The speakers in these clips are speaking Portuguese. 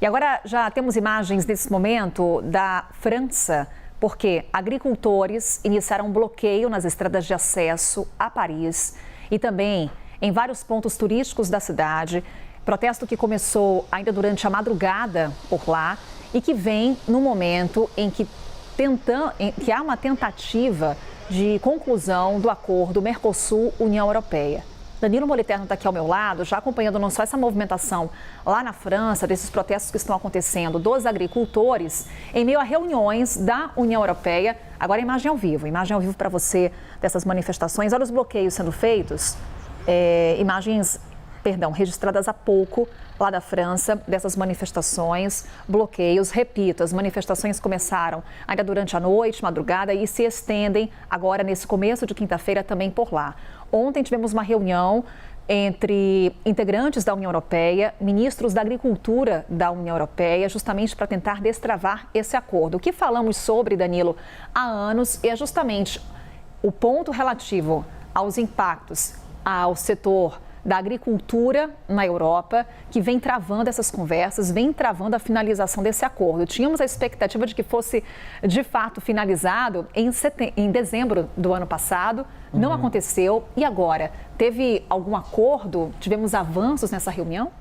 E agora já temos imagens nesse momento da França, porque agricultores iniciaram um bloqueio nas estradas de acesso a Paris e também em vários pontos turísticos da cidade. Protesto que começou ainda durante a madrugada por lá e que vem no momento em que há uma tentativa de conclusão do acordo Mercosul-União Europeia. Danilo Moliterno está aqui ao meu lado, já acompanhando não só essa movimentação lá na França, desses protestos que estão acontecendo dos agricultores, em meio a reuniões da União Europeia. Agora imagem ao vivo para você dessas manifestações. Olha os bloqueios sendo feitos, registradas há pouco lá da França, dessas manifestações, bloqueios. Repito, as manifestações começaram ainda durante a noite, madrugada, e se estendem agora nesse começo de quinta-feira também por lá. Ontem tivemos uma reunião entre integrantes da União Europeia, ministros da Agricultura da União Europeia, justamente para tentar destravar esse acordo. O que falamos sobre, Danilo, há anos é justamente o ponto relativo aos impactos ao setor da agricultura na Europa, que vem travando essas conversas, vem travando a finalização desse acordo. Tínhamos a expectativa de que fosse, de fato, finalizado em dezembro do ano passado, não aconteceu. E agora? Teve algum acordo? Tivemos avanços nessa reunião?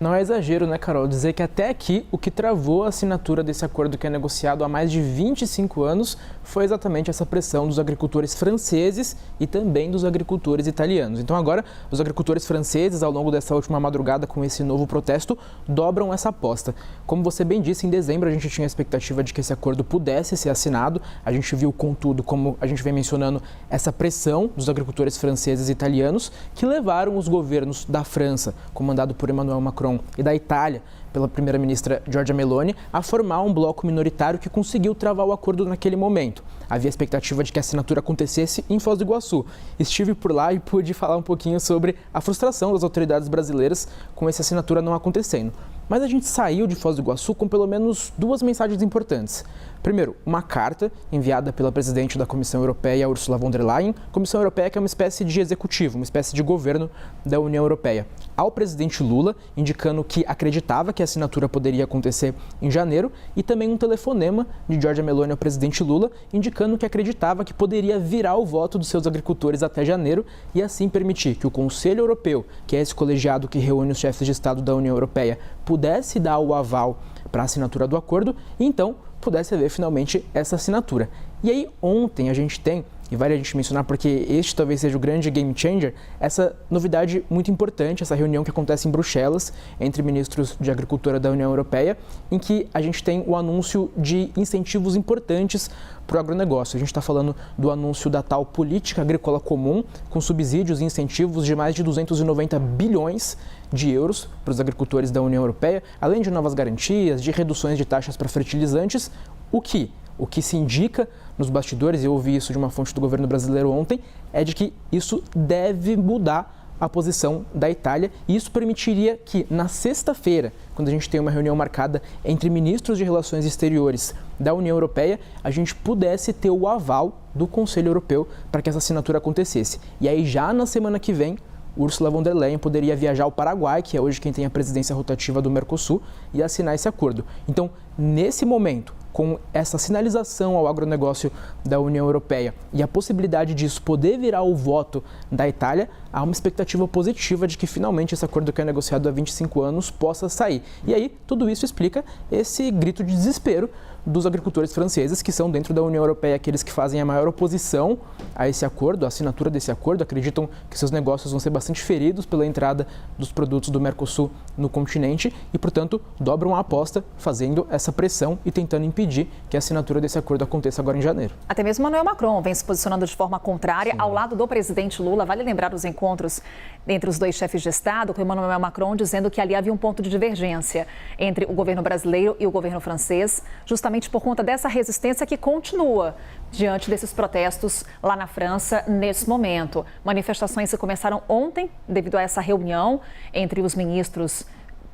Não é exagero, né, Carol, dizer que até aqui o que travou a assinatura desse acordo que é negociado há mais de 25 anos foi exatamente essa pressão dos agricultores franceses e também dos agricultores italianos. Então agora, os agricultores franceses, ao longo dessa última madrugada com esse novo protesto, dobram essa aposta. Como você bem disse, em dezembro a gente tinha a expectativa de que esse acordo pudesse ser assinado. A gente viu, contudo, como a gente vem mencionando, essa pressão dos agricultores franceses e italianos que levaram os governos da França, comandado por Emmanuel Macron, e da Itália, pela primeira-ministra Giorgia Meloni, a formar um bloco minoritário que conseguiu travar o acordo naquele momento. Havia expectativa de que a assinatura acontecesse em Foz do Iguaçu. Estive por lá e pude falar um pouquinho sobre a frustração das autoridades brasileiras com essa assinatura não acontecendo. Mas a gente saiu de Foz do Iguaçu com pelo menos duas mensagens importantes. Primeiro, uma carta enviada pela presidente da Comissão Europeia, Ursula von der Leyen, Comissão Europeia que é uma espécie de executivo, uma espécie de governo da União Europeia, ao presidente Lula, indicando que acreditava que a assinatura poderia acontecer em janeiro, e também um telefonema de Giorgia Meloni ao presidente Lula, indicando que acreditava que poderia virar o voto dos seus agricultores até janeiro e assim permitir que o Conselho Europeu, que é esse colegiado que reúne os chefes de Estado da União Europeia, pudesse dar o aval para a assinatura do acordo e então pudesse haver finalmente essa assinatura. E aí ontem a gente tem, e vale a gente mencionar porque este talvez seja o grande game changer, essa novidade muito importante, essa reunião que acontece em Bruxelas entre ministros de agricultura da União Europeia, em que a gente tem o anúncio de incentivos importantes para o agronegócio. A gente está falando do anúncio da tal política agrícola comum, com subsídios e incentivos de mais de 290 bilhões de euros para os agricultores da União Europeia, além de novas garantias, de reduções de taxas para fertilizantes, o que se indica nos bastidores, e eu ouvi isso de uma fonte do governo brasileiro ontem, é de que isso deve mudar a posição da Itália, e isso permitiria que na sexta-feira, quando a gente tem uma reunião marcada entre ministros de relações exteriores da União Europeia, a gente pudesse ter o aval do Conselho Europeu para que essa assinatura acontecesse. E aí já na semana que vem, Ursula von der Leyen poderia viajar ao Paraguai, que é hoje quem tem a presidência rotativa do Mercosul, e assinar esse acordo. Então, nesse momento, com essa sinalização ao agronegócio da União Europeia e a possibilidade disso poder virar o voto da Itália, há uma expectativa positiva de que finalmente esse acordo que é negociado há 25 anos possa sair. E aí, tudo isso explica esse grito de desespero dos agricultores franceses, que são dentro da União Europeia aqueles que fazem a maior oposição a esse acordo, a assinatura desse acordo, acreditam que seus negócios vão ser bastante feridos pela entrada dos produtos do Mercosul no continente e, portanto, dobram a aposta fazendo essa pressão e tentando impedir que a assinatura desse acordo aconteça agora em janeiro. Até mesmo Emmanuel Macron vem se posicionando de forma contrária. Sim. Ao lado do presidente Lula. Vale lembrar os encontros entre os dois chefes de Estado, com Emmanuel Macron dizendo que ali havia um ponto de divergência entre o governo brasileiro e o governo francês, justamente por conta dessa resistência que continua diante desses protestos lá na França nesse momento. Manifestações que começaram ontem devido a essa reunião entre os ministros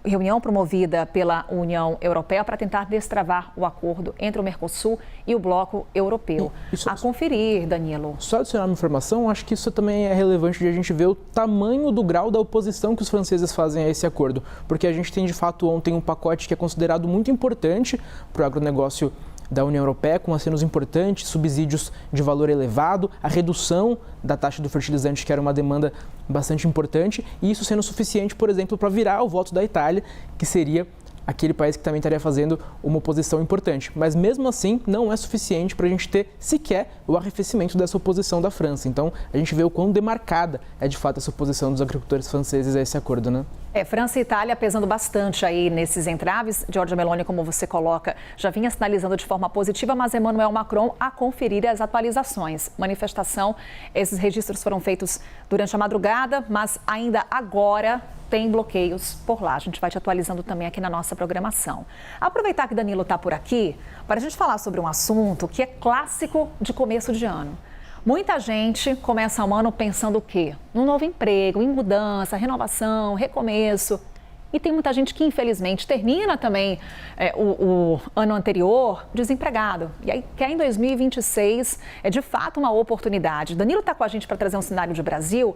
reunião promovida pela União Europeia para tentar destravar o acordo entre o Mercosul e o bloco europeu. A conferir, Danilo. Só adicionar uma informação, acho que isso também é relevante de a gente ver o tamanho do grau da oposição que os franceses fazem a esse acordo, porque a gente tem de fato ontem um pacote que é considerado muito importante para o agronegócio da União Europeia, com acenos importantes, subsídios de valor elevado, a redução da taxa do fertilizante, que era uma demanda bastante importante, e isso sendo suficiente, por exemplo, para virar o voto da Itália, que seria aquele país que também estaria fazendo uma oposição importante. Mas mesmo assim, não é suficiente para a gente ter sequer o arrefecimento dessa oposição da França. Então, a gente vê o quão demarcada é de fato essa oposição dos agricultores franceses a esse acordo, né? França e Itália pesando bastante aí nesses entraves. Giorgia Meloni, como você coloca, já vinha sinalizando de forma positiva, mas Emmanuel Macron a conferir as atualizações. Manifestação, esses registros foram feitos durante a madrugada, mas ainda agora tem bloqueios por lá. A gente vai te atualizando também aqui na nossa programação. Aproveitar que Danilo está por aqui para a gente falar sobre um assunto que é clássico de começo de ano. Muita gente começa o ano pensando o quê? Num novo emprego, em mudança, renovação, recomeço. E tem muita gente que, infelizmente, termina também o ano anterior desempregado. E aí quer em 2026 de fato uma oportunidade. Danilo está com a gente para trazer um cenário de Brasil.